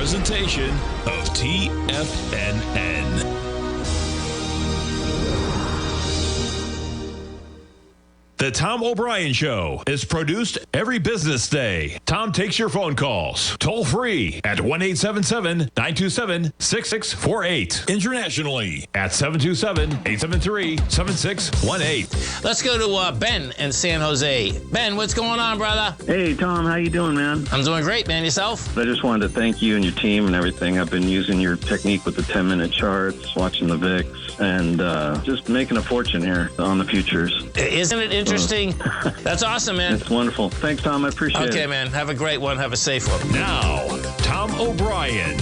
presentation of TFNN. The Tom O'Brien Show is produced every business day. Tom takes your phone calls toll free at 1-877-927-6648. Internationally at 727-873-7618. Let's go to Ben in San Jose. Ben, what's going on, brother? Hey, Tom, how you doing, man? I'm doing great, man. Yourself? I just wanted to thank you and your team and everything. I've been using your technique with the 10-minute charts, watching the VIX, and just making a fortune here on the futures. Isn't it interesting? That's awesome, man. It's wonderful. Thanks, Tom. I appreciate it. Okay, man. Have a great one. Have a safe one. Now, Tom O'Brien.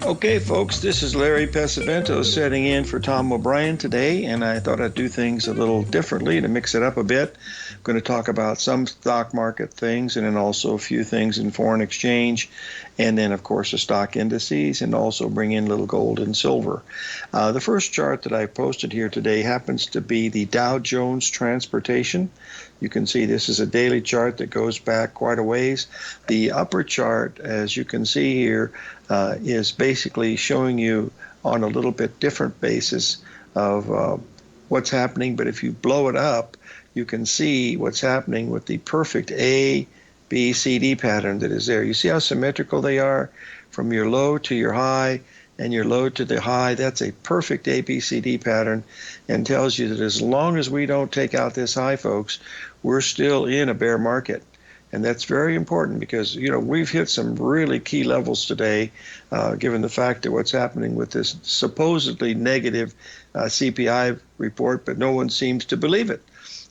Okay, folks, this is Larry Pesavento setting in for Tom O'Brien today, and I thought I'd do things a little differently to mix it up a bit. I'm going to talk about some stock market things and then also a few things in foreign exchange, and then, of course, the stock indices, and also bring in a little gold and silver. The first chart that I posted here today happens to be the Dow Jones Transportation. You can see this is a daily chart that goes back quite a ways. The upper chart, as you can see here, is basically showing you on a little bit different basis of what's happening. But if you blow it up, you can see what's happening with the perfect A, B, C, D pattern that is there. You see how symmetrical they are from your low to your high and your low to the high. That's a perfect A, B, C, D pattern, and tells you that as long as we don't take out this high, folks, we're still in a bear market. And that's very important because, you know, we've hit some really key levels today, given the fact that what's happening with this supposedly negative CPI report, but no one seems to believe it.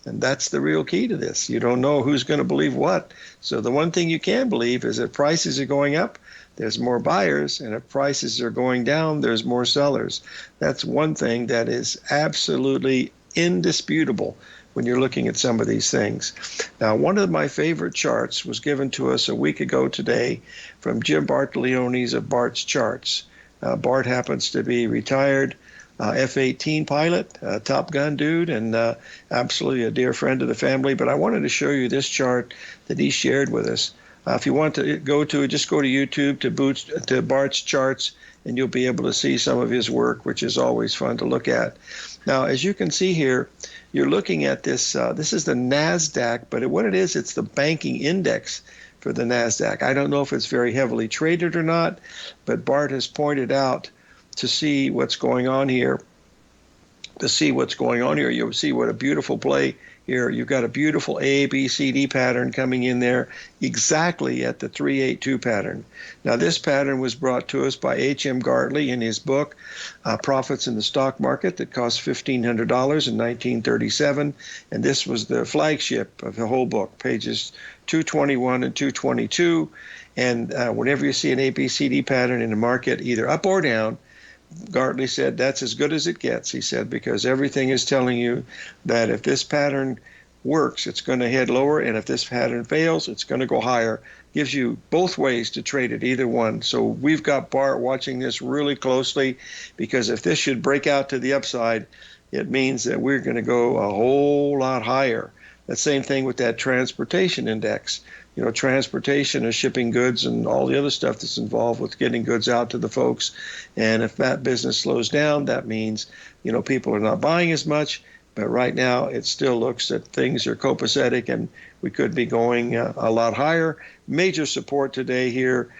And that's the real key to this. You don't know who's going to believe what. So the one thing you can believe is that prices are going up, there's more buyers, and if prices are going down, there's more sellers. That's one thing that is absolutely indisputable when you're looking at some of these things. Now, one of my favorite charts was given to us a week ago today from Jim Bartolione's of Bart's Charts. Bart happens to be retired F-18 pilot, Top Gun dude, and absolutely a dear friend of the family. But I wanted to show you this chart that he shared with us. If you want to go to it, just go to YouTube to Bart's Charts, and you'll be able to see some of his work, which is always fun to look at. Now, as you can see here, you're looking at this. This is the NASDAQ, but what it is, it's the banking index for the NASDAQ. I don't know if it's very heavily traded or not, but Bart has pointed out to see what's going on here. You'll see what a beautiful play here. You've got a beautiful A, B, C, D pattern coming in there exactly at the 382 pattern. Now, this pattern was brought to us by H.M. Gartley in his book, Profits in the Stock Market, that cost $1,500 in 1937. And this was the flagship of the whole book, pages 221 and 222. And whenever you see an A, B, C, D pattern in the market, either up or down, Gartley said that's as good as it gets, he said, because everything is telling you that if this pattern works, it's going to head lower, and if this pattern fails, it's going to go higher. Gives you both ways to trade it, either one. So we've got Bart watching this really closely, because if this should break out to the upside, it means that we're going to go a whole lot higher. The same thing with that transportation index. You know, transportation is shipping goods and all the other stuff that's involved with getting goods out to the folks. And if that business slows down, that means, you know, people are not buying as much. But right now, it still looks that things are copacetic and we could be going a lot higher. Major support today here,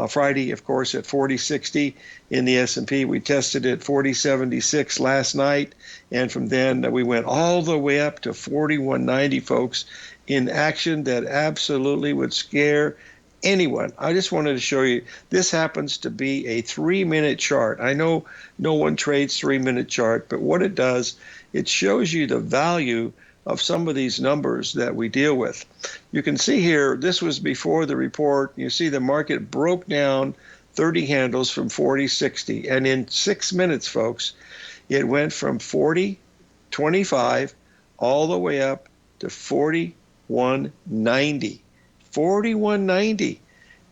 Friday, of course, at 40.60 in the S&P. We tested it 40.76 last night. And from then, we went all the way up to 41.90, folks, in action that absolutely would scare anyone. I just wanted to show you, this happens to be a 3-minute chart. I know no one trades 3-minute chart, but what it does, it shows you the value of some of these numbers that we deal with. You can see here, this was before the report. You see the market broke down 30 handles from 40.60. And in 6 minutes, folks, it went from 40.25 all the way up to 41.90. 41.90.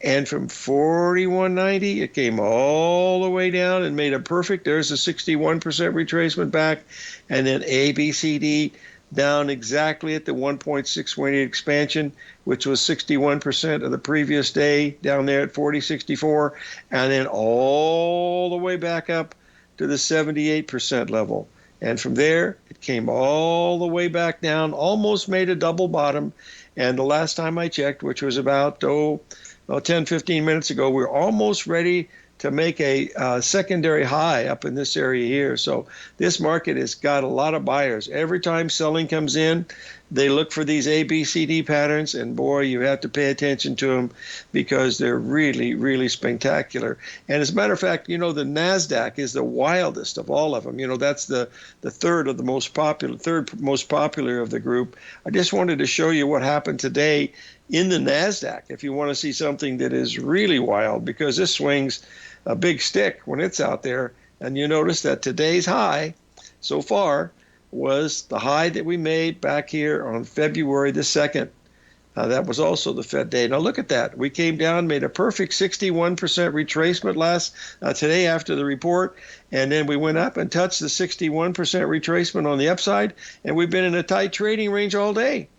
And from 41.90, it came all the way down and made a perfect. There's a 61% retracement back. And then A, B, C, D, down exactly at the 1.618 expansion, which was 61% of the previous day, down there at 40.64, and then all the way back up to the 78% level. And from there, it came all the way back down, almost made a double bottom. And the last time I checked, which was about 10, 15 minutes ago, we were almost ready to make a secondary high up in this area here. So this market has got a lot of buyers. Every time selling comes in, they look for these ABCD patterns, and boy, you have to pay attention to them because they're really, really spectacular. And as a matter of fact, you know, the NASDAQ is the wildest of all of them. You know, that's the third most popular of the group. I just wanted to show you what happened today in the NASDAQ if you want to see something that is really wild, because this swings a big stick when it's out there. And you notice that today's high so far was the high that we made back here on February the 2nd. That was also the Fed day. Now look at that. We came down, made a perfect 61% retracement today after the report, and then we went up and touched the 61% retracement on the upside, and we've been in a tight trading range all day.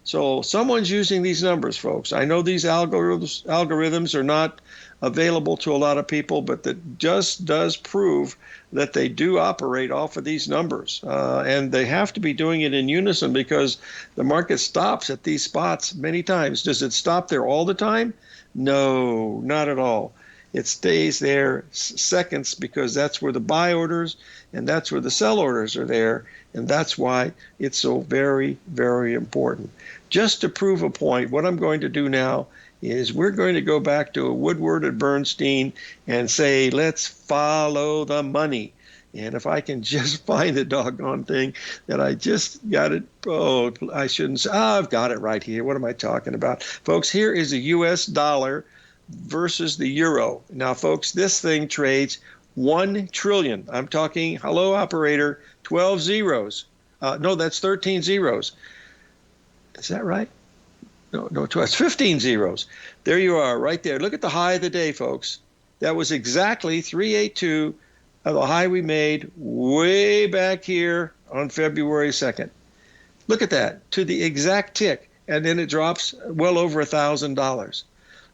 So someone's using these numbers, folks. I know these algorithms are not available to a lot of people, but that just does prove that they do operate off of these numbers. And they have to be doing it in unison because the market stops at these spots many times. Does it stop there all the time? No, not at all. It stays there seconds because that's where the buy orders and that's where the sell orders are there. And that's why it's so very, very important. Just to prove a point, what I'm going to do now is we're going to go back to a Woodward and Bernstein and say, let's follow the money. And if I can just find the doggone thing that I just got it. Oh, I shouldn't say. I've got it right here. What am I talking about? Folks, here is the U.S. dollar versus the euro. Now, folks, this thing trades 1 trillion. I'm talking, hello, operator, 12 zeros. No, that's 13 zeros. Is that right? No, 12. It's 15 zeros. There you are, right there. Look at the high of the day, folks. That was exactly 382 of the high we made way back here on February 2nd. Look at that, to the exact tick, and then it drops well over $1,000.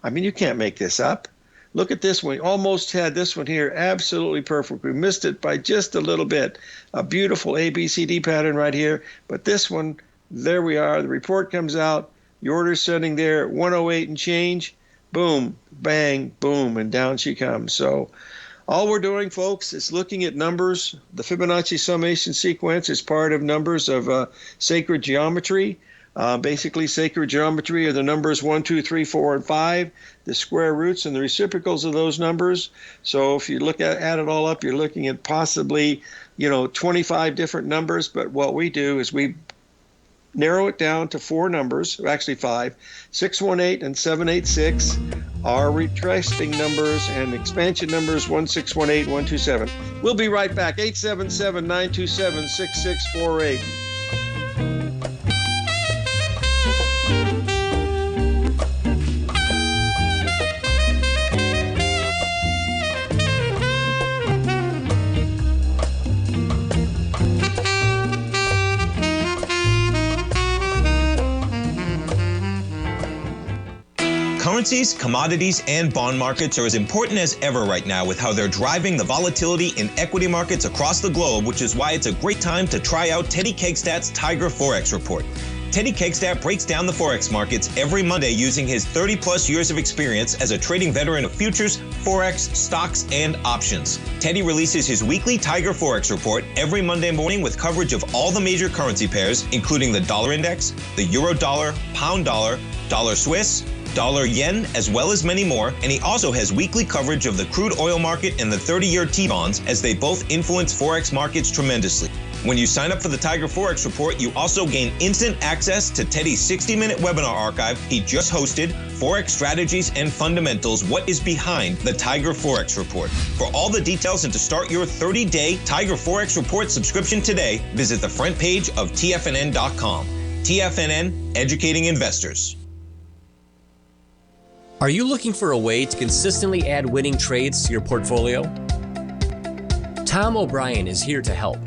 I mean, you can't make this up. Look at this one. Almost had this one here absolutely perfect. We missed it by just a little bit. A beautiful ABCD pattern right here. But this one, there we are. The report comes out. Your order's sitting there at 108 and change. Boom, bang, boom, and down she comes. So all we're doing, folks, is looking at numbers. The Fibonacci summation sequence is part of numbers of sacred geometry. Basically, sacred geometry are the numbers 1, 2, 3, 4, and 5, the square roots and the reciprocals of those numbers. So if you look at add it all up, you're looking at possibly, 25 different numbers. But what we do is we narrow it down to 4 numbers, actually 5. 618 and 786 are retracing numbers, and expansion numbers 1618, 127. We'll be right back. 877-927-6648. Currencies, commodities, and bond markets are as important as ever right now with how they're driving the volatility in equity markets across the globe, which is why it's a great time to try out Teddy Kegstat's Tiger Forex Report. Teddy Kegstat breaks down the Forex markets every Monday using his 30-plus years of experience as a trading veteran of futures, Forex, stocks, and options. Teddy releases his weekly Tiger Forex Report every Monday morning with coverage of all the major currency pairs, including the dollar index, the euro dollar, pound dollar, dollar Swiss, dollar yen, as well as many more, and he also has weekly coverage of the crude oil market and the 30-year T-bonds, as they both influence Forex markets tremendously. When you sign up for the Tiger Forex Report, you also gain instant access to Teddy's 60-minute webinar archive he just hosted, Forex Strategies and Fundamentals, What is Behind the Tiger Forex Report. For all the details and to start your 30-day Tiger Forex Report subscription today, visit the front page of TFNN.com. TFNN, educating investors. Are you looking for a way to consistently add winning trades to your portfolio? Tom O'Brien is here to help.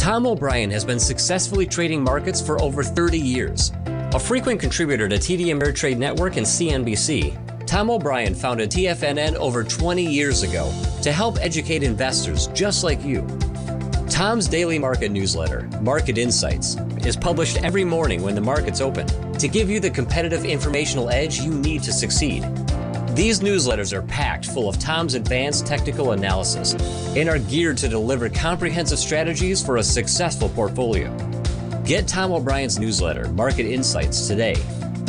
Tom O'Brien has been successfully trading markets for over 30 years. A frequent contributor to TD Ameritrade Network and CNBC, Tom O'Brien founded TFNN over 20 years ago to help educate investors just like you. Tom's daily market newsletter, Market Insights, is published every morning when the markets open to give you the competitive informational edge you need to succeed. These newsletters are packed full of Tom's advanced technical analysis and are geared to deliver comprehensive strategies for a successful portfolio. Get Tom O'Brien's newsletter, Market Insights, today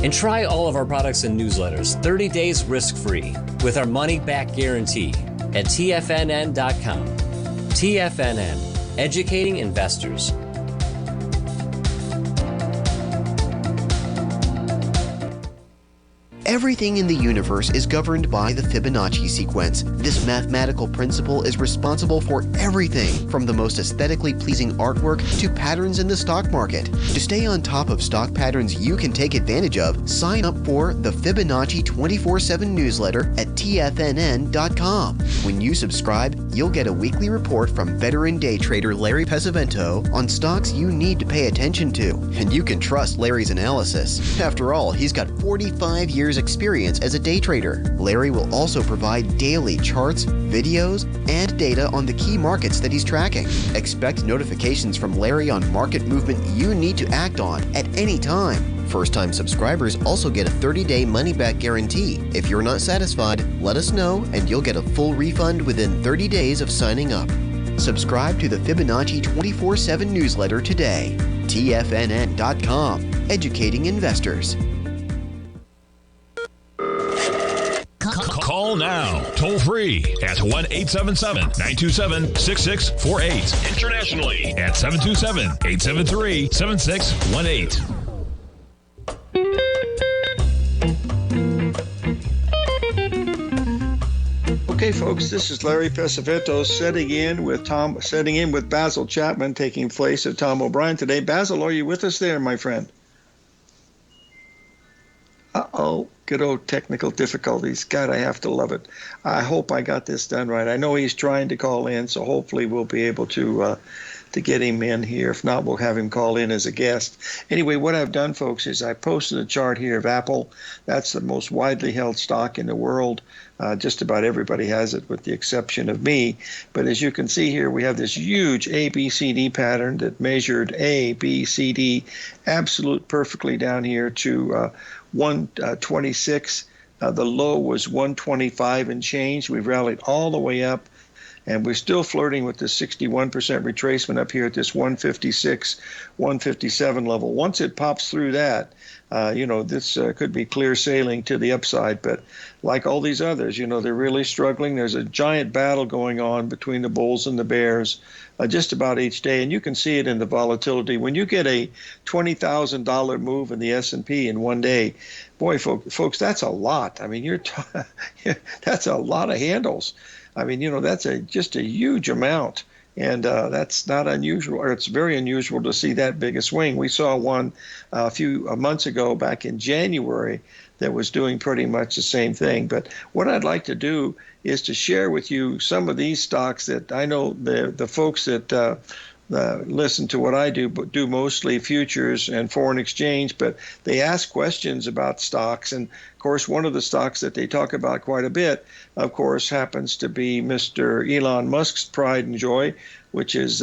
and try all of our products and newsletters 30 days risk-free with our money-back guarantee at TFNN.com. TFNN, educating investors. Everything in the universe is governed by the Fibonacci sequence. This mathematical principle is responsible for everything from the most aesthetically pleasing artwork to patterns in the stock market. To stay on top of stock patterns you can take advantage of, sign up for the Fibonacci 24/7 newsletter at TFNN.com. When you subscribe, you'll get a weekly report from veteran day trader Larry Pesavento on stocks you need to pay attention to. And you can trust Larry's analysis. After all, he's got 45 years experience as a day trader. Larry will also provide daily charts, videos, and data on the key markets that he's tracking. Expect notifications from Larry on market movement you need to act on at any time. First-time subscribers also get a 30-day money-back guarantee. If you're not satisfied, let us know and you'll get a full refund within 30 days of signing up. Subscribe to the Fibonacci 24/7 newsletter today. TFNN.com, educating investors. Call now, toll free at 1-877-927-6648. Internationally at 727-873-7618. Okay, folks, this is Larry Pesavento setting in with Basil Chapman, taking place of Tom O'Brien today. Basil, are you with us there, my friend? Uh-oh, good old technical difficulties. God, I have to love it. I hope I got this done right. I know he's trying to call in, so hopefully we'll be able to get him in here. If not, we'll have him call in as a guest. Anyway, what I've done, folks, is I posted a chart here of Apple. That's the most widely held stock in the world. Just about everybody has it with the exception of me. But as you can see here, we have this huge ABCD pattern that measured ABCD absolute perfectly down here to 126. The low was 125 and change. We've rallied all the way up, and we're still flirting with the 61% retracement up here at this 156, 157 level. Once it pops through that, this could be clear sailing to the upside. But like all these others, they're really struggling. There's a giant battle going on between the bulls and the bears just about each day. And you can see it in the volatility. When you get a $20,000 move in the S&P in one day, boy, folks, that's a lot. I mean, that's a lot of handles. I mean, that's just a huge amount. And that's not unusual, or it's very unusual to see that big a swing. We saw one a few months ago back in January that was doing pretty much the same thing. But what I'd like to do is to share with you some of these stocks that I know the folks that listen to what I do, but do mostly futures and foreign exchange, but they ask questions about stocks. And of course, one of the stocks that they talk about quite a bit, of course, happens to be Mr. Elon Musk's pride and joy, which is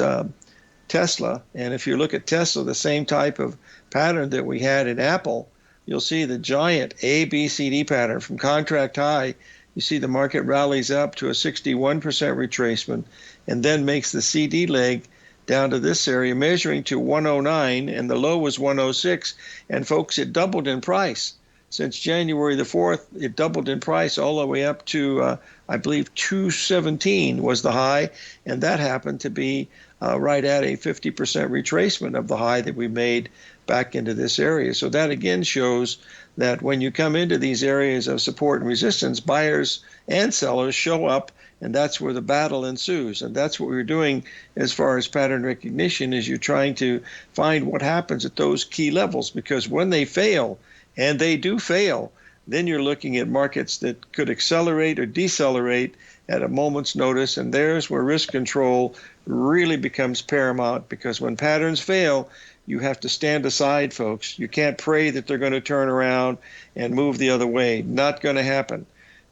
Tesla. And if you look at Tesla, the same type of pattern that we had in Apple, you'll see the giant ABCD pattern from contract high. You see the market rallies up to a 61% retracement and then makes the CD leg down to this area, measuring to 109, and the low was 106. And folks, it doubled in price. Since January the 4th, it doubled in price all the way up to, I believe, 217 was the high, and that happened to be right at a 50% retracement of the high that we made back into this area. So that again shows that when you come into these areas of support and resistance, buyers and sellers show up, and that's where the battle ensues. And that's what we're doing as far as pattern recognition, is you're trying to find what happens at those key levels, because when they fail, and they do fail, then you're looking at markets that could accelerate or decelerate, at a moment's notice. And there's where risk control really becomes paramount, because when patterns fail, you have to stand aside, folks. You can't pray that they're going to turn around and move the other way. Not going to happen.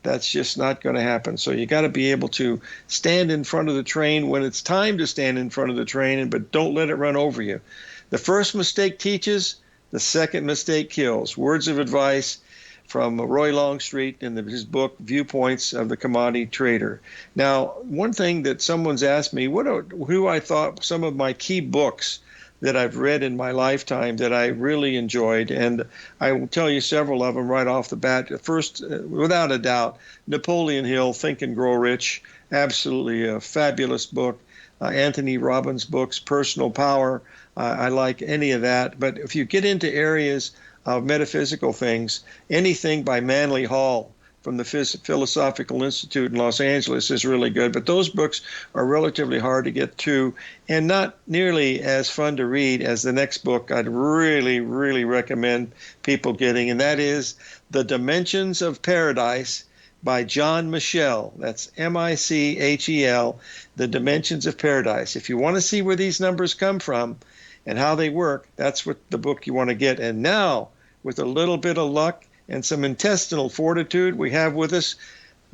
That's just not going to happen. So you got to be able to stand in front of the train when it's time to stand in front of the train, but don't let it run over you. The first mistake teaches, the second mistake kills. Words of advice from Roy Longstreet in his book, Viewpoints of the Commodity Trader. Now, one thing that someone's asked me, who I thought some of my key books that I've read in my lifetime that I really enjoyed, and I will tell you several of them right off the bat. First, without a doubt, Napoleon Hill, Think and Grow Rich, absolutely a fabulous book. Anthony Robbins' books, Personal Power, I like any of that. But if you get into areas of metaphysical things, anything by Manly Hall from the Philosophical Institute in Los Angeles is really good. But those books are relatively hard to get to and not nearly as fun to read as the next book I'd really, really recommend people getting, and that is The Dimensions of Paradise by John Michel. That's Michel, The Dimensions of Paradise. If you want to see where these numbers come from and how they work, that's what the book you want to get. And now, with a little bit of luck and some intestinal fortitude, we have with us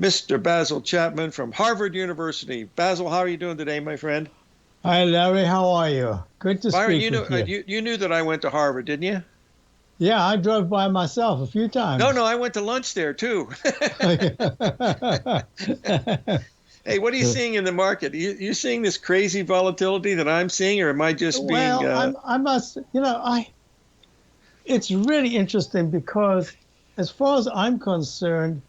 Mr. Basil Chapman from Harvard University. Basil, how are you doing today, my friend? Hi, Larry. How are you? Good to Byron, speak with you. You knew that I went to Harvard, didn't you? Yeah, I drove by myself a few times. No, I went to lunch there, too. Hey, what are you seeing in the market? You seeing this crazy volatility that I'm seeing, or am I just being... Well, I must, it's really interesting because as far as I'm concerned,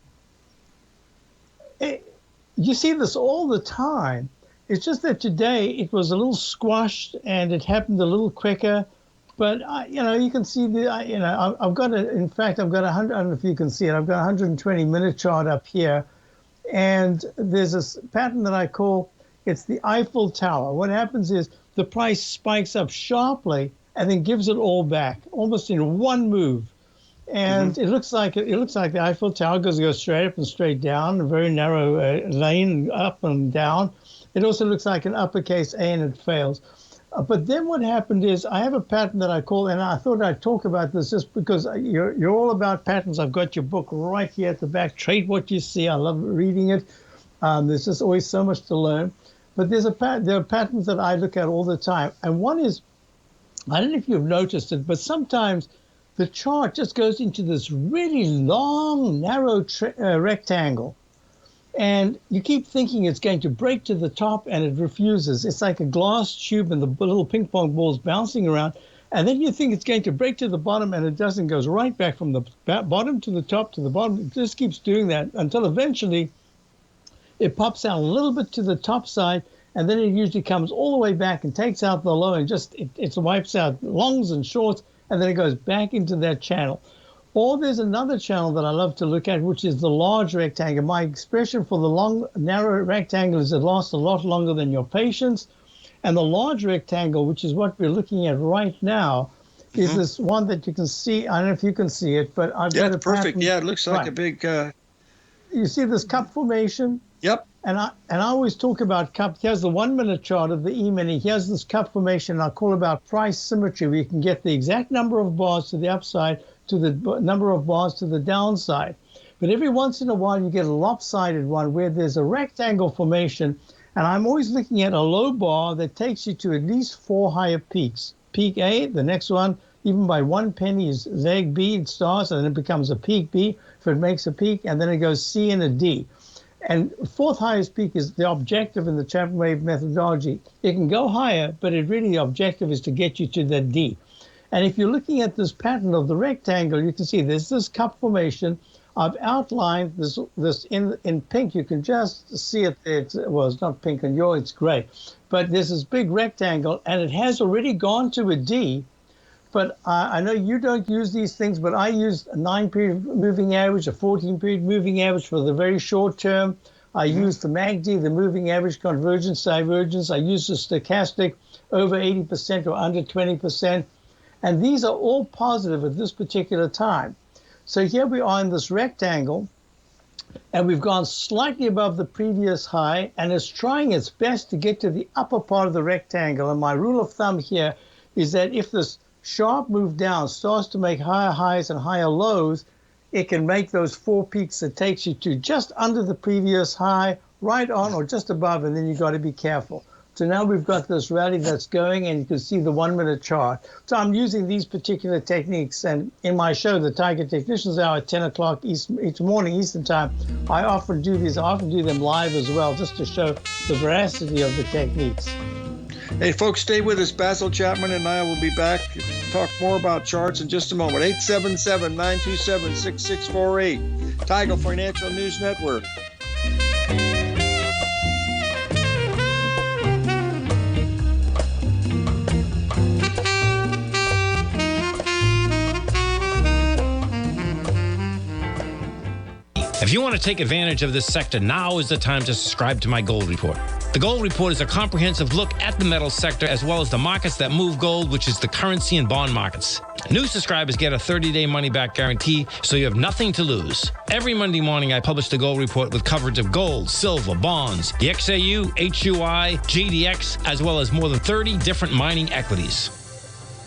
you see this all the time. It's just that today it was a little squashed and it happened a little quicker. But, you can see, I've got in fact, I've got 100, I don't know if you can see it, I've got a 120-minute chart up here. And there's this pattern that I call, it's the Eiffel Tower. What happens is the price spikes up sharply and then gives it all back, almost in one move. And it looks like the Eiffel Tower goes straight up and straight down, a very narrow lane, up and down. It also looks like an uppercase A, and it fails. But then what happened is I have a pattern that I call, and I thought I'd talk about this just because you're all about patterns. I've got your book right here at the back, Trade What You See. I love reading it. There's just always so much to learn. But there are patterns that I look at all the time. And one is, I don't know if you've noticed it, but sometimes the chart just goes into this really long, narrow rectangle. And you keep thinking it's going to break to the top, and it refuses. It's like a glass tube, and the little ping pong balls bouncing around. And then you think it's going to break to the bottom, and it doesn't. It goes right back from the bottom to the top to the bottom. It just keeps doing that until eventually it pops out a little bit to the top side, and then it usually comes all the way back and takes out the low, and just it wipes out longs and shorts, and then it goes back into that channel. Or there's another channel that I love to look at, which is the large rectangle. My expression for the long, narrow rectangle is it lasts a lot longer than your patience. And the large rectangle, which is what we're looking at right now, is this one that you can see. I don't know if you can see it, but I've got a perfect. pattern. Yeah, it looks like a big... You see this cup formation? Yep. And I always talk about cup. Here's the 1 minute chart of the E-mini. Here's this cup formation. I call about price symmetry, where you can get the exact number of bars to the upside to the number of bars to the downside. But every once in a while, you get a lopsided one where there's a rectangle formation. And I'm always looking at a low bar that takes you to at least 4 higher peaks. Peak A, the next one, even by 1 penny, is leg B. It starts, and then it becomes a peak B if it makes a peak, and then it goes C and a D. And 4th highest peak is the objective in the Chapman wave methodology. It can go higher, but the objective is to get you to the D. And if you're looking at this pattern of the rectangle, you can see there's this cup formation. I've outlined this in pink. You can just see it there. It's not pink on yours, it's gray. But there's this big rectangle, and it has already gone to a D. But I know you don't use these things, but I use a 9-period moving average, a 14-period moving average for the very short term. I use the MACD, the moving average convergence, divergence. I use the stochastic over 80% or under 20%. And these are all positive at this particular time. So here we are in this rectangle. and we've gone slightly above the previous high, and it's trying its best to get to the upper part of the rectangle. And my rule of thumb here is that if this sharp move down starts to make higher highs and higher lows, it can make those 4 peaks that takes you to just under the previous high, right on or just above, and then you've got to be careful. So now we've got this rally that's going, and you can see the 1-minute chart. So I'm using these particular techniques, and in my show, the Tiger Technicians Hour at 10 o'clock each morning Eastern Time, I often do these. I often do them live as well, just to show the veracity of the techniques. Hey, folks, stay with us. Basil Chapman and I will be back to talk more about charts in just a moment. 877-927-6648. Tiger Financial News Network. If you want to take advantage of this sector, now is the time to subscribe to my Gold Report. The Gold Report is a comprehensive look at the metals sector as well as the markets that move gold, which is the currency and bond markets. New subscribers get a 30-day money-back guarantee, so you have nothing to lose. Every Monday morning, I publish the Gold Report with coverage of gold, silver, bonds, the XAU, HUI, GDX, as well as more than 30 different mining equities.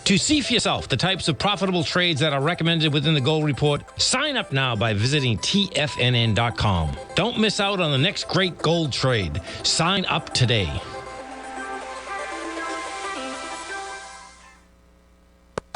To see for yourself the types of profitable trades that are recommended within the Gold Report, sign up now by visiting TFNN.com. Don't miss out on the next great gold trade. Sign up today.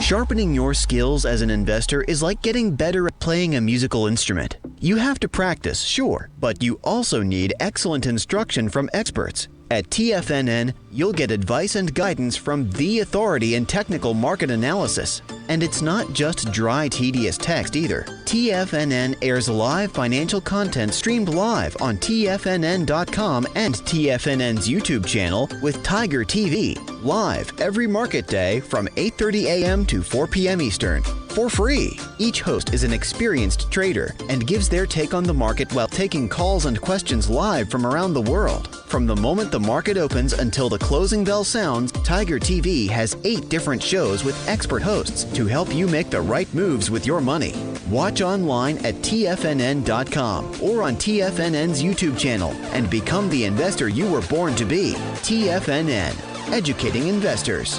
Sharpening your skills as an investor is like getting better at playing a musical instrument. You have to practice, sure, but you also need excellent instruction from experts. At TFNN, you'll get advice and guidance from the authority in technical market analysis. And it's not just dry, tedious text either. TFNN airs live financial content streamed live on TFNN.com and TFNN's YouTube channel with Tiger TV, live every market day from 8:30 a.m. to 4 p.m. Eastern. For free. Each host is an experienced trader and gives their take on the market while taking calls and questions live from around the world. From the moment the market opens until the closing bell sounds, Tiger TV has 8 different shows with expert hosts to help you make the right moves with your money. Watch online at TFNN.com or on TFNN's YouTube channel and become the investor you were born to be. TFNN, educating investors.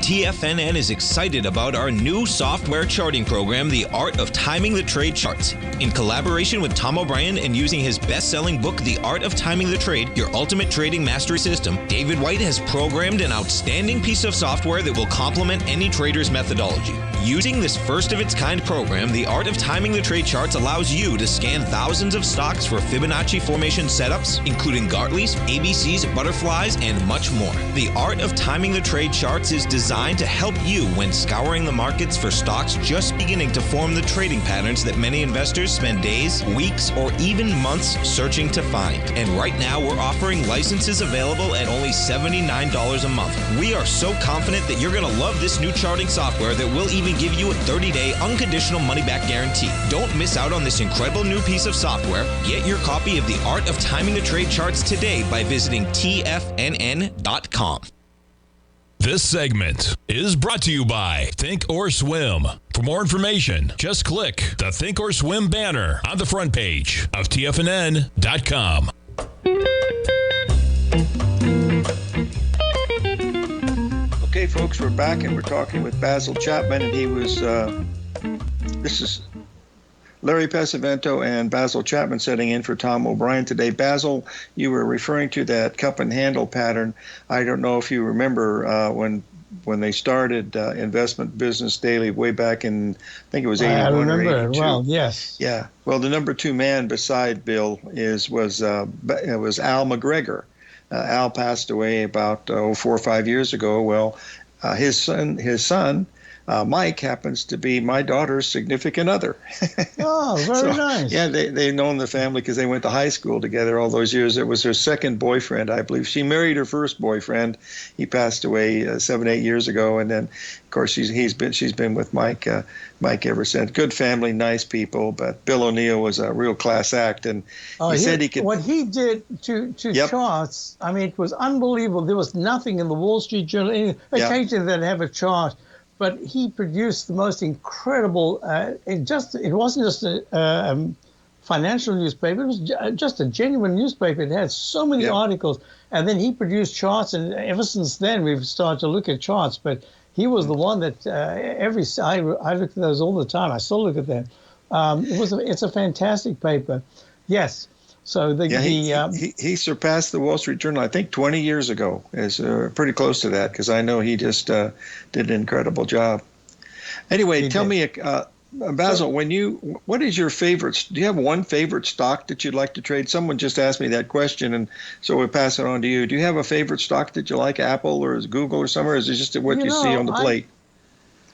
TFNN is excited about our new software charting program, The Art of Timing the Trade Charts. In collaboration with Tom O'Brien and using his best-selling book, The Art of Timing the Trade, Your Ultimate Trading Mastery System, David White has programmed an outstanding piece of software that will complement any trader's methodology. Using this first-of-its-kind program, The Art of Timing the Trade Charts allows you to scan thousands of stocks for Fibonacci formation setups, including Gartley's, ABC's, Butterflies, and much more. The Art of Timing the Trade Charts is designed to help you when scouring the markets for stocks just beginning to form the trading patterns that many investors spend days, weeks, or even months searching to find. And right now, we're offering licenses available at only $79 a month. We are so confident that you're going to love this new charting software that will even give you a 30-day unconditional money-back guarantee. Don't miss out on this incredible new piece of software. Get your copy of The Art of Timing the Trade Charts today by visiting TFNN.com. This segment is brought to you by Thinkorswim. For more information, just click the Thinkorswim banner on the front page of TFNN.com. Okay, folks, we're back and we're talking with Basil Chapman, and he was, this is Larry Pesavento and Basil Chapman setting in for Tom O'Brien today. Basil, you were referring to that cup and handle pattern. I don't know if you remember when they started Investment Business Daily way back in, I think it was 81 or 82. I remember it well, yes. Yeah. Well, the number 2 man beside Bill was Al McGregor. Al passed away about 4 or 5 years ago. Well, his son, Mike, happens to be my daughter's significant other. Oh, very nice. Yeah, they've known the family because they went to high school together all those years. It was her second boyfriend, I believe. She married her first boyfriend. He passed away 7, 8 years ago, and then, of course, she's been with Mike ever since. Good family, nice people, but Bill O'Neill was a real class act, and he said he could. What he did to charts, I mean, it was unbelievable. There was nothing in the Wall Street Journal. Occasionally they'd have a chart. but he produced the most incredible. It wasn't just a financial newspaper; it was just a genuine newspaper. It had so many articles, and then he produced charts. And ever since then, we've started to look at charts. But he was the one that I look at those all the time. I still look at them. It's a fantastic paper. Yes. So he surpassed the Wall Street Journal, I think, 20 years ago. Is pretty close to that, because I know he just did an incredible job. Anyway, tell me, Basil, what is your favorite? Do you have one favorite stock that you'd like to trade? Someone just asked me that question, and so we'll pass it on to you. Do you have a favorite stock that you like, Apple or Google or somewhere? Or is it just what you see on the plate?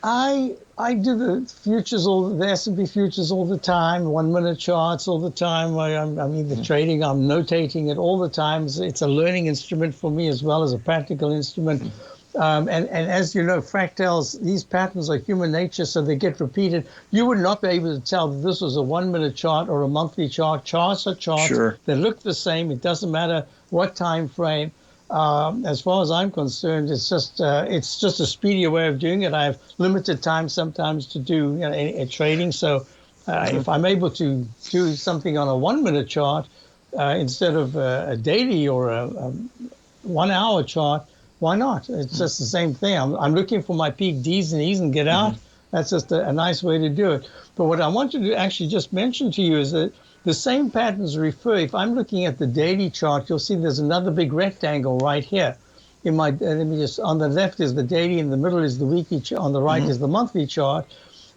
I do the futures, the S&P futures all the time, 1 minute charts all the time. I'm either trading, I'm notating it all the time. It's a learning instrument for me as well as a practical instrument. And as you know, fractals, these patterns are human nature, so they get repeated. You would not be able to tell that this was a 1 minute chart or a monthly chart. Charts are charts. Sure. They look the same. It doesn't matter what time frame. As far as I'm concerned, it's just a speedier way of doing it. I have limited time sometimes to do trading, so if I'm able to do something on a 1 minute chart instead of a daily or a 1 hour chart, why not? It's just the same thing. I'm looking for my peak Ds and E's and get out. That's just a nice way to do it. But what I wanted to actually just mention to you is that the same patterns refer. If I'm looking at the daily chart, you'll see there's another big rectangle right here. Let me just, on the left is the daily, in the middle is the weekly, on the right is the monthly chart.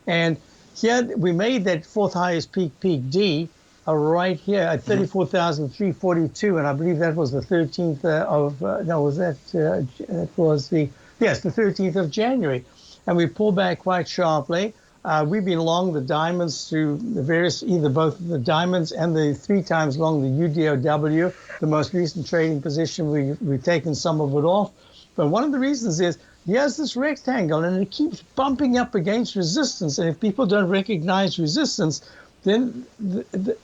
And here we made that fourth highest peak D right here at 34,342, and I believe that was the 13th the 13th of January. And we pulled back quite sharply. We've been long the diamonds through the various, either both the diamonds and the 3 times long the UDOW, the most recent trading position. We've taken some of it off. But one of the reasons is, here's this rectangle, and it keeps bumping up against resistance. And if people don't recognize resistance, then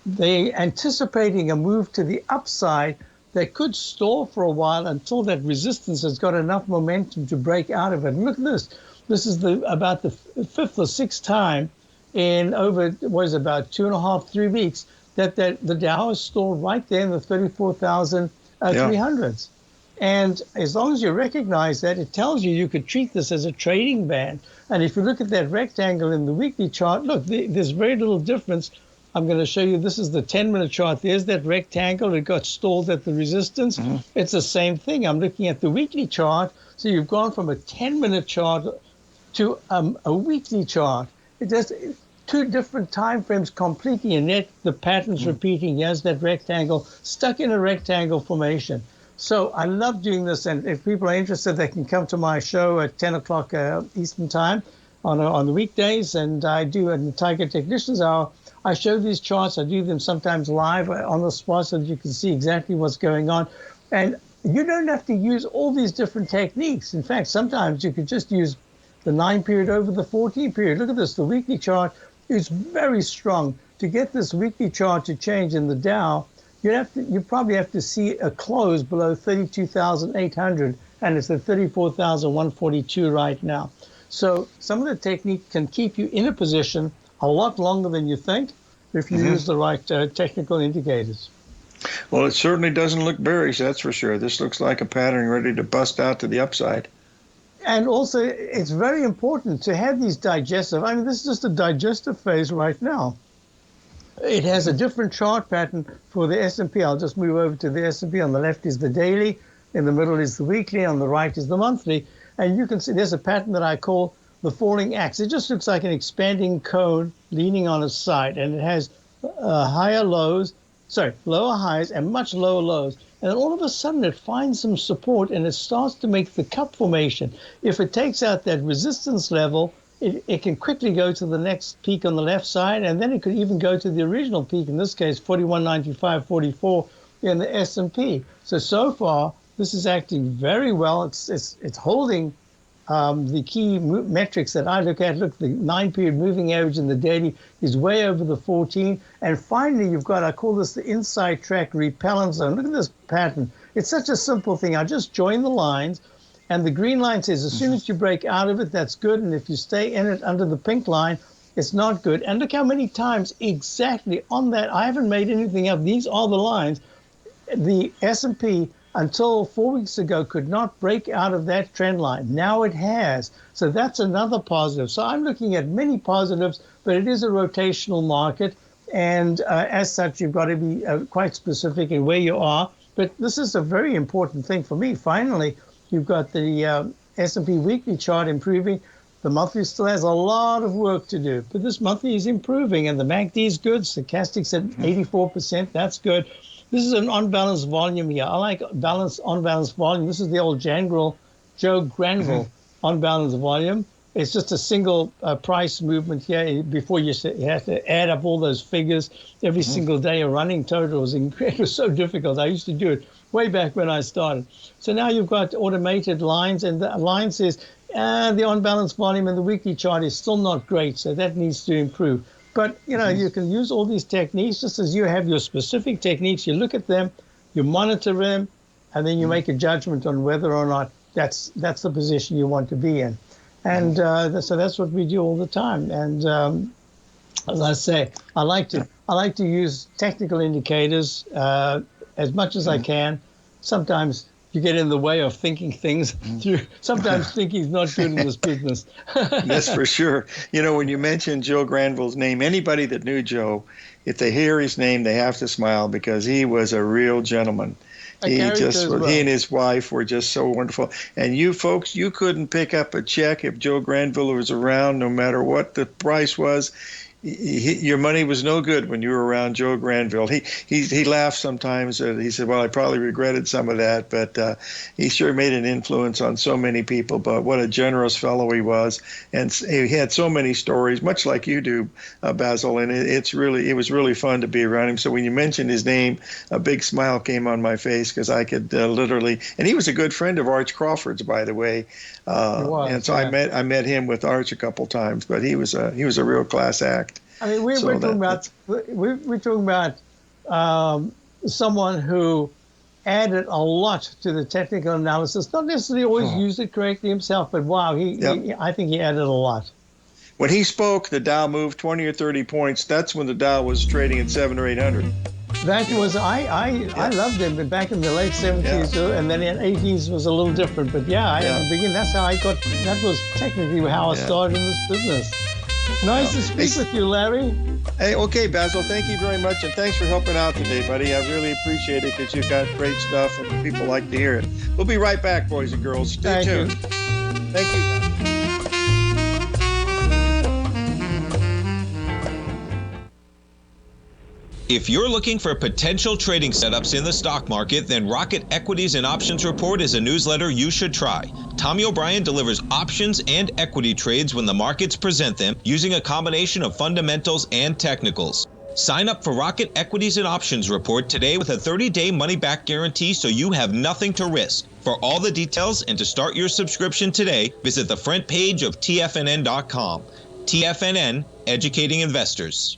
they're anticipating a move to the upside that could stall for a while until that resistance has got enough momentum to break out of it. And look at this. This is about the 5th or 6th time in over, about 2.5, 3 weeks that the Dow is stalled right there in the 34,300s. And as long as you recognize that, it tells you could treat this as a trading band. And if you look at that rectangle in the weekly chart, look, there's very little difference. I'm going to show you, this is the 10-minute chart. There's that rectangle. It got stalled at the resistance. It's the same thing. I'm looking at the weekly chart. So you've gone from a 10-minute chart to a weekly chart. It just 2 different time frames completely, and yet the pattern's repeating. Here's that rectangle stuck in a rectangle formation. So I love doing this, and if people are interested, they can come to my show at 10 o'clock Eastern Time on the weekdays, and I do in the Tiger Technicians Hour. I show these charts. I do them sometimes live on the spot so that you can see exactly what's going on. And you don't have to use all these different techniques. In fact, sometimes you could just use the 9 period over the 14 period. Look at this. The weekly chart is very strong. To get this weekly chart to change in the Dow, you probably have to see a close below 32,800, and it's at 34,142 right now. So some of the technique can keep you in a position a lot longer than you think if you use the right technical indicators. Well, it certainly doesn't look bearish, that's for sure. This looks like a pattern ready to bust out to the upside. And also, it's very important to have these digestive. I mean, this is just a digestive phase right now. It has a different chart pattern for the S&P. I'll just move over to the S&P. On the left is the daily, in the middle is the weekly, on the right is the monthly. And you can see there's a pattern that I call the falling axe. It just looks like an expanding cone leaning on its side, and it has lower highs and much lower lows. And then all of a sudden it finds some support and it starts to make the cup formation. If it takes out that resistance level, it can quickly go to the next peak on the left side, and then it could even go to the original peak, in this case 41.95.44 in the S&P. So far this is acting very well. It's holding the key metrics that I look at. Look, the 9-period moving average in the daily is way over the 14. And finally, you've got, I call this the inside track repellent zone. Look at this pattern. It's such a simple thing. I just join the lines, And the green line says as soon as you break out of it, that's good. And if you stay in it under the pink line, it's not good. And look how many times exactly on that, I haven't made anything up. These are the lines. The S&P until 4 weeks ago could not break out of that trend line. Now it has. So that's another positive. So I'm looking at many positives, but it is a rotational market. And as such, you've got to be quite specific in where you are. But this is a very important thing for me. Finally, you've got the S&P weekly chart improving. The monthly still has a lot of work to do, but this monthly is improving, and the MACD is good. Stochastic's at 84%. That's good. This is an unbalanced volume here. I like unbalanced volume. This is the old Joe Granville unbalanced volume. It's just a single price movement here. Before you have to add up all those figures every single day. A running total it was so difficult. I used to do it way back when I started. So now you've got automated lines, and the line says the unbalanced volume in the weekly chart is still not great, so that needs to improve. But, you can use all these techniques just as you have your specific techniques. You look at them, you monitor them, and then you make a judgment on whether or not that's the position you want to be in. And so that's what we do all the time. And as I say, I like to use technical indicators as much as I can. Sometimes you get in the way of thinking things through. Sometimes thinking is not good in this business. That's for sure. When you mention Joe Granville's name, anybody that knew Joe, if they hear his name, they have to smile because he was a real gentleman. He and his wife were just so wonderful. And you folks, you couldn't pick up a check if Joe Granville was around, no matter what the price was. Your money was no good when you were around Joe Granville. He laughed sometimes. He said, well, I probably regretted some of that, but he sure made an influence on so many people. But what a generous fellow he was. And he had so many stories, much like you do, Basil. And it was really fun to be around him. So when you mentioned his name, a big smile came on my face because I could literally, and he was a good friend of Arch Crawford's, by the way. And so I met him with Arch a couple times, but he was a real class act. I mean, we're talking about someone who added a lot to the technical analysis. Not necessarily always used it correctly himself, but wow, I think he added a lot. When he spoke, the Dow moved 20 or 30 points. That's when the Dow was trading at 700 or 800. That was I loved him, but back in the late 70s, and then in the 80s was a little different. But in the beginning, that's how that was technically how I started in this business. Nice to speak with you, Larry. Hey, okay, Basil, thank you very much, and thanks for helping out today, buddy. I really appreciate it because you've got great stuff, and people like to hear it. We'll be right back, boys and girls. Stay tuned. Thank you. If you're looking for potential trading setups in the stock market, then Rocket Equities and Options Report is a newsletter you should try. Tommy O'Brien delivers options and equity trades when the markets present them using a combination of fundamentals and technicals. Sign up for Rocket Equities and Options Report today with a 30-day money-back guarantee so you have nothing to risk. For all the details and to start your subscription today, visit the front page of TFNN.com. TFNN, educating investors.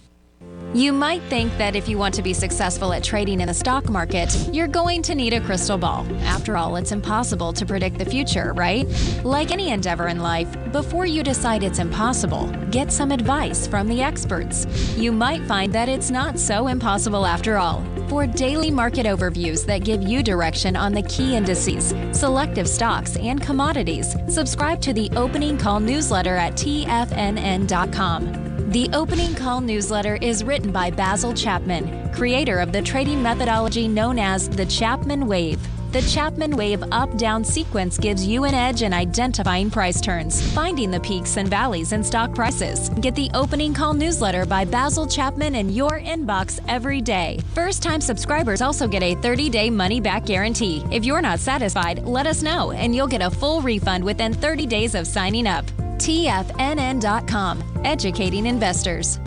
You might think that if you want to be successful at trading in the stock market, you're going to need a crystal ball. After all, it's impossible to predict the future, right? Like any endeavor in life, before you decide it's impossible, get some advice from the experts. You might find that it's not so impossible after all. For daily market overviews that give you direction on the key indices, selective stocks, and commodities, subscribe to the Opening Call newsletter at TFNN.com. The Opening Call newsletter is written by Basil Chapman, creator of the trading methodology known as the Chapman Wave. The Chapman Wave up-down sequence gives you an edge in identifying price turns, finding the peaks and valleys in stock prices. Get the Opening Call newsletter by Basil Chapman in your inbox every day. First-time subscribers also get a 30-day money-back guarantee. If you're not satisfied, let us know, and you'll get a full refund within 30 days of signing up. TFNN.com, educating investors.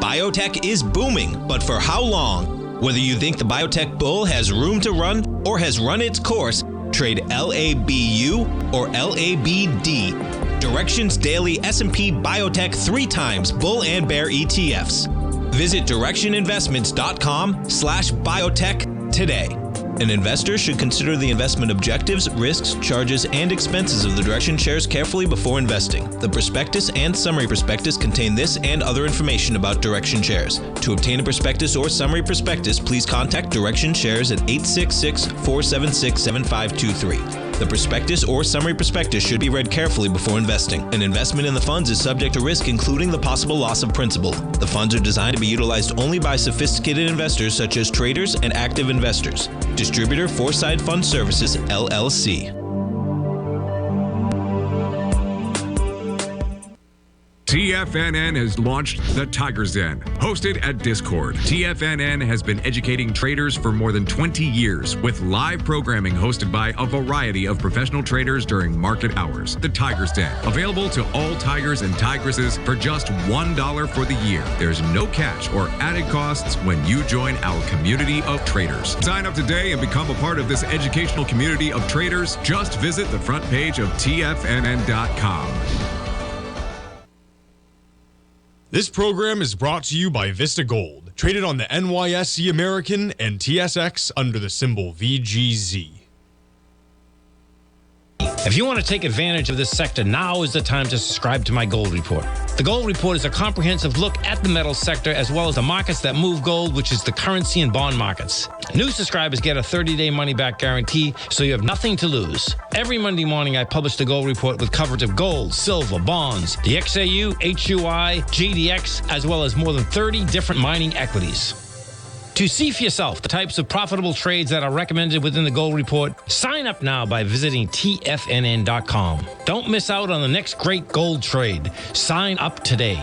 Biotech is booming, but for how long? Whether you think the biotech bull has room to run or has run its course, trade LABU or LABD. Direction's daily S&P Biotech 3 times bull and bear ETFs. Visit directioninvestments.com/biotech today. An investor should consider the investment objectives, risks, charges, and expenses of the direction shares carefully before investing. The prospectus and summary prospectus contain this and other information about direction shares. To obtain a prospectus or summary prospectus, please contact Direction Shares at 866-476-7523. The prospectus or summary prospectus should be read carefully before investing. An investment in the funds is subject to risk, including the possible loss of principal. The funds are designed to be utilized only by sophisticated investors such as traders and active investors. Distributor Foreside Fund Services, LLC. TFNN has launched the Tiger's Den. Hosted at Discord, TFNN has been educating traders for more than 20 years with live programming hosted by a variety of professional traders during market hours. The Tiger's Den, available to all tigers and tigresses for just $1 for the year. There's no catch or added costs when you join our community of traders. Sign up today and become a part of this educational community of traders. Just visit the front page of TFNN.com. This program is brought to you by Vista Gold, traded on the NYSE American and TSX under the symbol VGZ. If you want to take advantage of this sector, now is the time to subscribe to my gold report. The gold report is a comprehensive look at the metals sector as well as the markets that move gold, which is the currency and bond markets. New subscribers get a 30-day money-back guarantee, so you have nothing to lose. Every Monday morning, I publish the gold report with coverage of gold, silver, bonds, the XAU, HUI, GDX, as well as more than 30 different mining equities. To see for yourself the types of profitable trades that are recommended within the gold report, sign up now by visiting TFNN.com. Don't miss out on the next great gold trade. Sign up today.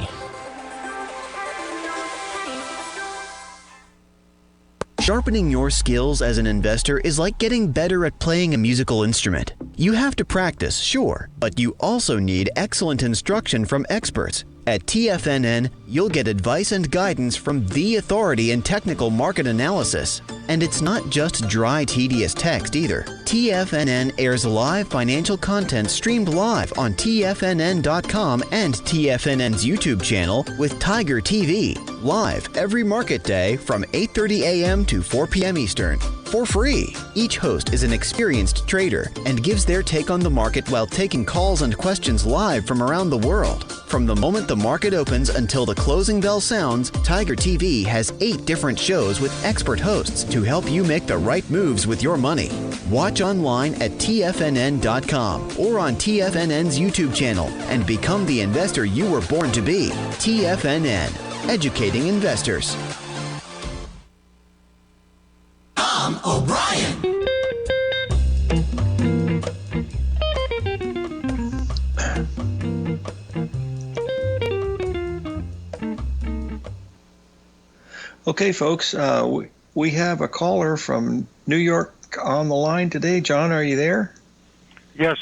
Sharpening your skills as an investor is like getting better at playing a musical instrument. You have to practice, sure, but you also need excellent instruction from experts. At TFNN, you'll get advice and guidance from the authority in technical market analysis. And it's not just dry, tedious text either. TFNN airs live financial content streamed live on TFNN.com and TFNN's YouTube channel with Tiger TV, live every market day from 8:30 a.m. to 4 p.m. Eastern. For free. Each host is an experienced trader and gives their take on the market while taking calls and questions live from around the world. From the moment the market opens until the closing bell sounds, Tiger TV has 8 different shows with expert hosts to help you make the right moves with your money. Watch online at TFNN.com or on TFNN's YouTube channel and become the investor you were born to be. TFNN, educating investors. Tom O'Brien. Okay, folks, we have a caller from New York on the line today. John, are you there? Yes.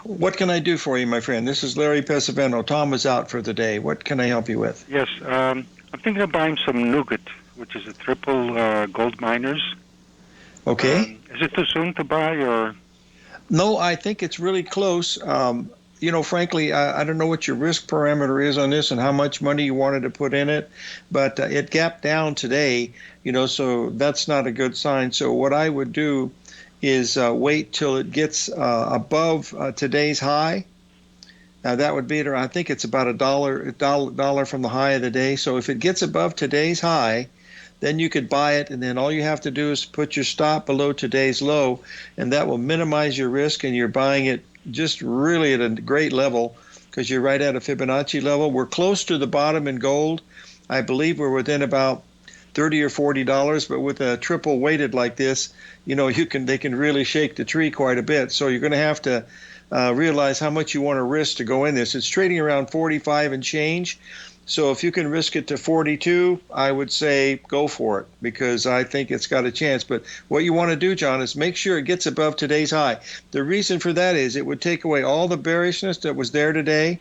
What can I do for you, my friend? This is Larry Pesavento. Tom is out for the day. What can I help you with? Yes, I'm thinking of buying some nougat, which is a triple gold miners. Okay. Is it too soon to buy, or? No, I think it's really close. Frankly, I don't know what your risk parameter is on this and how much money you wanted to put in it, but it gapped down today, so that's not a good sign. So what I would do is wait till it gets above today's high. Now that would be, I think it's about $1 from the high of the day. So if it gets above today's high, then you could buy it, and then all you have to do is put your stop below today's low, and that will minimize your risk, and you're buying it just really at a great level because you're right at a Fibonacci level. We're close to the bottom in gold. I believe we're within about $30 or $40, but with a triple weighted like this, they can really shake the tree quite a bit. So you're going to have to realize how much you want to risk to go in this. It's trading around 45 and change. So if you can risk it to 42, I would say go for it because I think it's got a chance. But what you want to do, John, is make sure it gets above today's high. The reason for that is it would take away all the bearishness that was there today.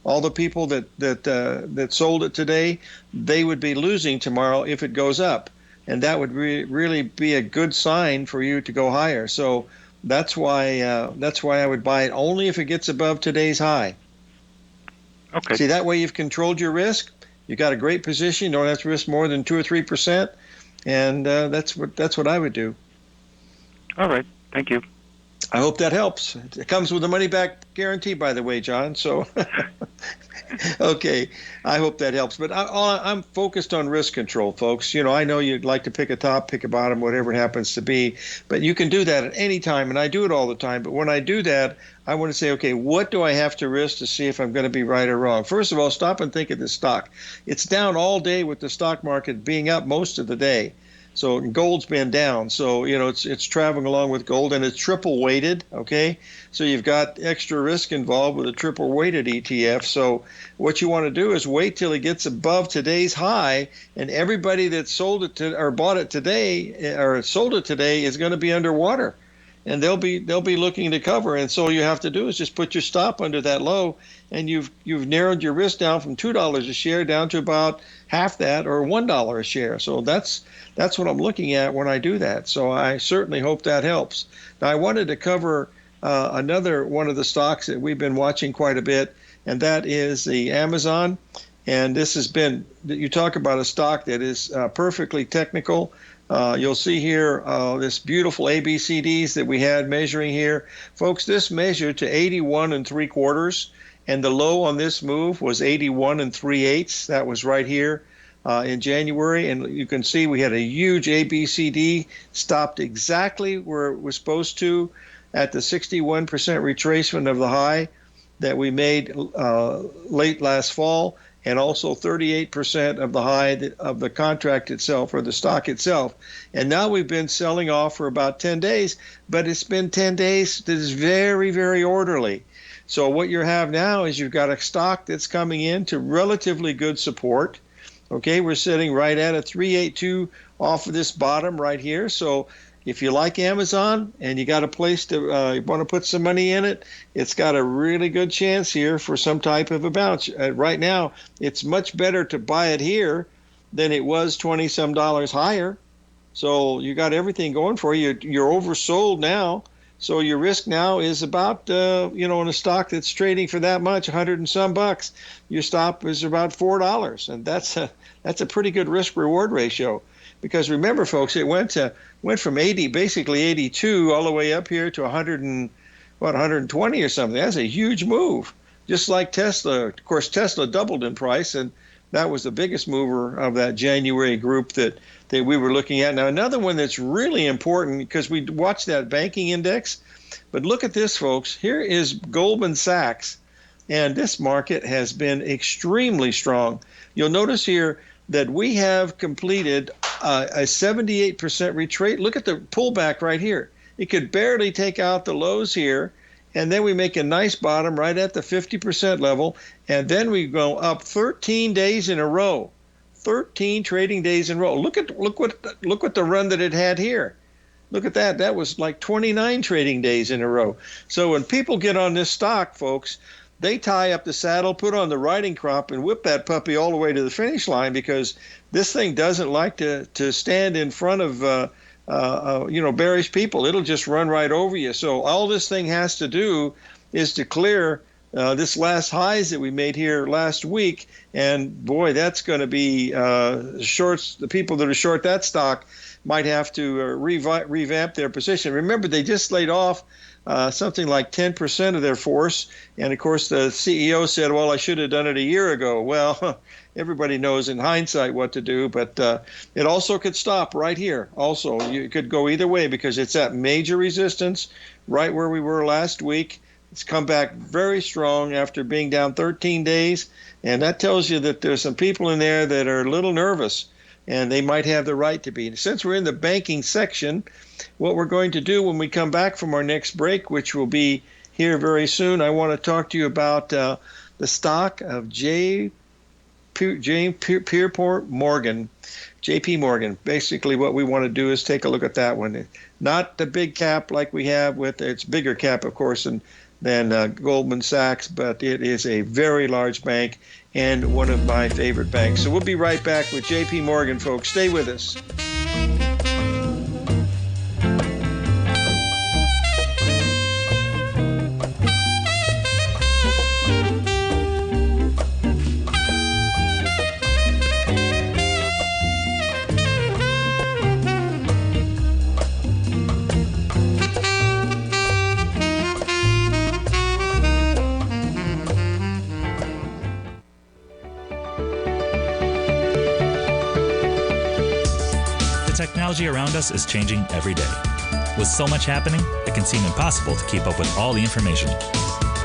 All the people that sold it today, they would be losing tomorrow if it goes up. And that would really be a good sign for you to go higher. So that's why I would buy it only if it gets above today's high. Okay. See, that way you've controlled your risk. You got a great position. You don't have to risk more than 2 or 3%, and that's what I would do. All right. Thank you. I hope that helps. It comes with a money-back guarantee, by the way, John. So, okay, I hope that helps. But I'm focused on risk control, folks. You know, I know you'd like to pick a top, pick a bottom, whatever it happens to be. But you can do that at any time, and I do it all the time. But when I do that, I want to say, okay, what do I have to risk to see if I'm going to be right or wrong? First of all, stop and think of the stock. It's down all day with the stock market being up most of the day. So gold's been down. So, you know, it's traveling along with gold, and it's triple weighted, okay? So you've got extra risk involved with a triple weighted ETF. So what you want to do is wait till it gets above today's high, and everybody that sold it to or bought it today or sold it today is going to be underwater. And they'll be looking to cover, and so you have to do is just put your stop under that low, and you've narrowed your risk down from $2 a share down to about half that, or $1 a share. So that's what I'm looking at when I do that. So I certainly hope that helps. Now I wanted to cover another one of the stocks that we've been watching quite a bit, and that is the Amazon. And this has been, you talk about a stock that is perfectly technical. You'll see here this beautiful ABCDs that we had measuring here. Folks, this measured to 81 3/4, and the low on this move was 81 3/8. That was right here in January. And you can see we had a huge ABCD, stopped exactly where it was supposed to at the 61% retracement of the high that we made late last fall, and also 38% of the high of the contract itself, or the stock itself. And now we've been selling off for about 10 days, but it's been 10 days that is very, very orderly. So what you have now is you've got a stock that's coming in to relatively good support. Okay, we're sitting right at a 382 off of this bottom right here. So if you like Amazon and you got a place to you want to put some money in it, it's got a really good chance here for some type of a bounce. Right now, it's much better to buy it here than it was $20-some higher. So you got everything going for you. You're oversold now. So your risk now is about, in a stock that's trading for that much, 100 and some bucks, your stop is about $4. And that's a pretty good risk reward ratio. Because remember, folks, it went from 80, basically 82, all the way up here to 120 or something. That's a huge move. Just like Tesla. Of course, Tesla doubled in price, and that was the biggest mover of that January group that we were looking at. Now, another one that's really important, because we watched that banking index, but look at this, folks. Here is Goldman Sachs, and this market has been extremely strong. You'll notice here that we have completed a 78% retrace. Look at the pullback right here. It could barely take out the lows here, and then we make a nice bottom right at the 50% level, and then we go up 13 days in a row, 13 trading days in a row. Look what the run that it had here. Look at that. That was like 29 trading days in a row. So when people get on this stock, folks, they tie up the saddle, put on the riding crop, and whip that puppy all the way to the finish line, because this thing doesn't like to stand in front of bearish people. It'll just run right over you. So all this thing has to do is to clear this last highs that we made here last week, and boy, that's going to be shorts. The people that are short that stock might have to revamp their position. Remember, they just laid off something like 10% of their force. And of course, the CEO said, well, I should have done it a year ago. Well, everybody knows in hindsight what to do, but it also could stop right here. Also, you could go either way, because it's at major resistance right where we were last week. It's come back very strong after being down 13 days. And that tells you that there's some people in there that are a little nervous, and they might have the right to be. Since we're in the banking section, what we're going to do when we come back from our next break, which will be here very soon, I want to talk to you about the stock of JP Morgan. Basically, what we want to do is take a look at that one. Not the big cap like we have with its bigger cap, of course, than Goldman Sachs, but it is a very large bank and one of my favorite banks. So we'll be right back with JP Morgan, folks. Stay with us. technology around us is changing every day. With so much happening, it can seem impossible to keep up with all the information.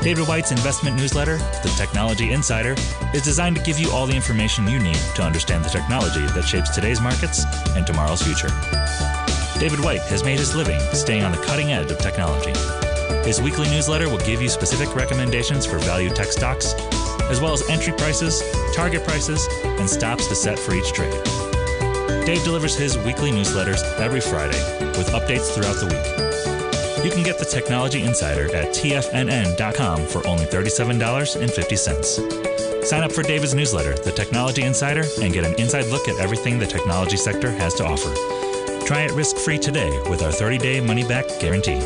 David White's investment newsletter, The Technology Insider, is designed to give you all the information you need to understand the technology that shapes today's markets and tomorrow's future. David White has made his living staying on the cutting edge of technology. His weekly newsletter will give you specific recommendations for value tech stocks, as well as entry prices, target prices, and stops to set for each trade. Dave delivers his weekly newsletters every Friday with updates throughout the week. You can get the Technology Insider at TFNN.com for only $37.50. Sign up for David's newsletter, The Technology Insider, and get an inside look at everything the technology sector has to offer. Try it risk-free today with our 30-day money-back guarantee.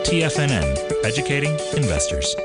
TFNN, educating investors.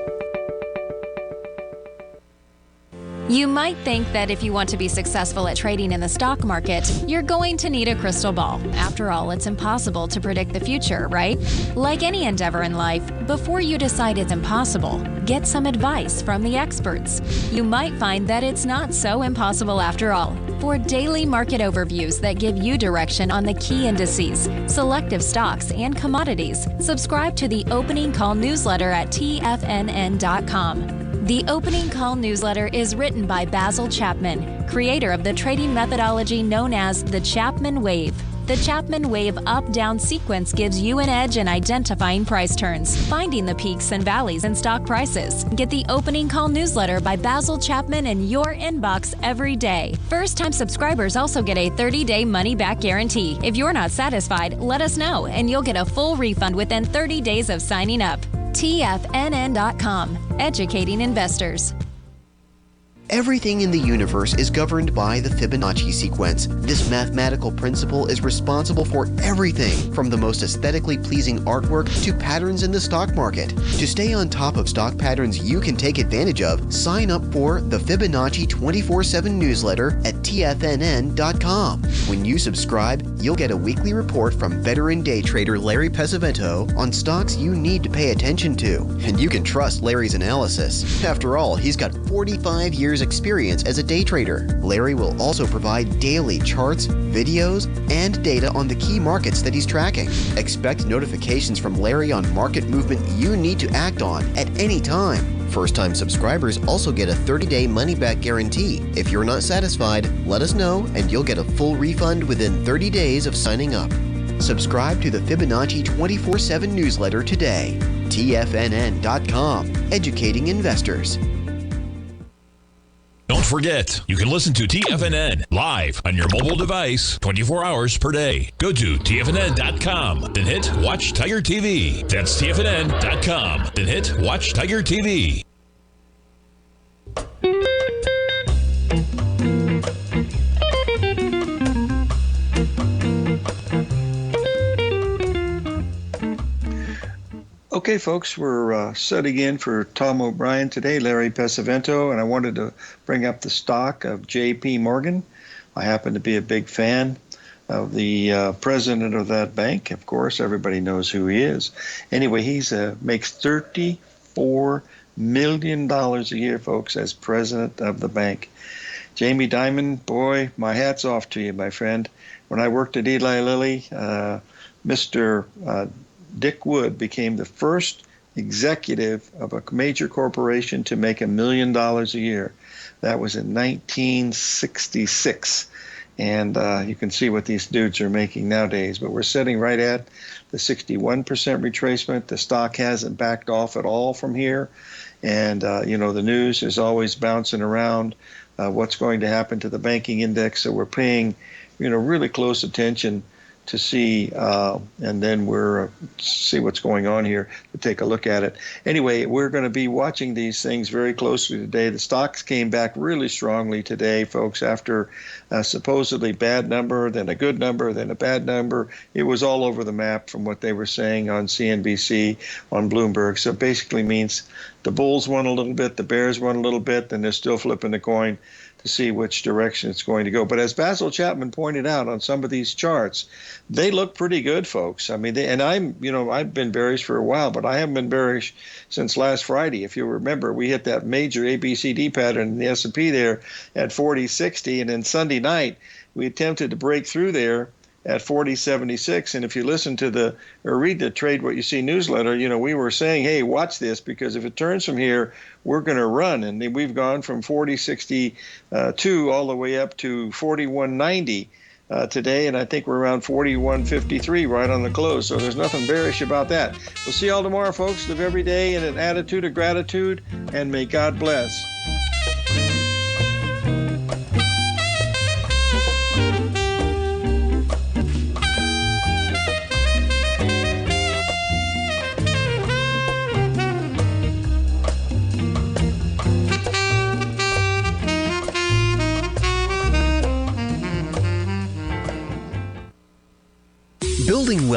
You might think that if you want to be successful at trading in the stock market, you're going to need a crystal ball. After all, it's impossible to predict the future, right? Like any endeavor in life, before you decide it's impossible, get some advice from the experts. You might find that it's not so impossible after all. For daily market overviews that give you direction on the key indices, selective stocks, and commodities, subscribe to the Opening Call newsletter at TFNN.com. The Opening Call newsletter is written by Basil Chapman, creator of the trading methodology known as the Chapman Wave. The Chapman Wave up-down sequence gives you an edge in identifying price turns, finding the peaks and valleys in stock prices. Get the Opening Call newsletter by Basil Chapman in your inbox every day. First-time subscribers also get a 30-day money-back guarantee. If you're not satisfied, let us know, and you'll get a full refund within 30 days of signing up. TFNN.com, educating investors. Everything in the universe is governed by the Fibonacci sequence. This mathematical principle is responsible for everything from the most aesthetically pleasing artwork to patterns in the stock market. To stay on top of stock patterns you can take advantage of, sign up for the Fibonacci 24/7 newsletter at TFNN.com. When you subscribe, you'll get a weekly report from veteran day trader Larry Pesavento on stocks you need to pay attention to. And you can trust Larry's analysis. After all, he's got 45 years experience as a day trader. Larry will also provide daily charts, videos, and data on the key markets that he's tracking. Expect notifications from Larry on market movement you need to act on at any time. First-time subscribers also get a 30-day money-back guarantee. If you're not satisfied, let us know and you'll get a full refund within 30 days of signing up. Subscribe to the Fibonacci 24/7 newsletter today. TFNN.com, educating investors. Don't forget, you can listen to TFNN live on your mobile device 24 hours per day. Go to TFNN.com, then hit Watch Tiger TV. That's TFNN.com, then hit Watch Tiger TV. Okay, folks, we're setting in for Tom O'Brien today, Larry Pesavento, and I wanted to bring up the stock of J.P. Morgan. I happen to be a big fan of the president of that bank. Of course, everybody knows who he is. Anyway, he makes $34 million a year, folks, as president of the bank. Jamie Dimon, boy, my hat's off to you, my friend. When I worked at Eli Lilly, Mr. Dick Wood became the first executive of a major corporation to make $1 million a year. That was in 1966. And you can see what these dudes are making nowadays. But we're sitting right at the 61% retracement. The stock hasn't backed off at all from here. And, the news is always bouncing around what's going to happen to the banking index. So we're paying, really close attention to see, and then we're see what's going on here to take a look at it. Anyway, we're going to be watching these things very closely today. The stocks came back really strongly today, folks, after a supposedly bad number, then a good number, then a bad number. It was all over the map from what they were saying on CNBC, on Bloomberg. So it basically means the bulls won a little bit, the bears won a little bit, and they're still flipping the coin to see which direction it's going to go. But as Basil Chapman pointed out on some of these charts, they look pretty good, folks. I mean, I've been bearish for a while, but I haven't been bearish since last Friday. If you remember, we hit that major ABCD pattern in the S&P there at 40.60, and then Sunday night we attempted to break through there at 40.76. And if you listen to or read the Trade What You See newsletter, we were saying, hey, watch this, because if it turns from here, we're going to run. And we've gone from 40.62 all the way up to 41.90 today. And I think we're around 41.53 right on the close. So there's nothing bearish about that. We'll see you all tomorrow, folks. Live every day in an attitude of gratitude, and may God bless. Building wealth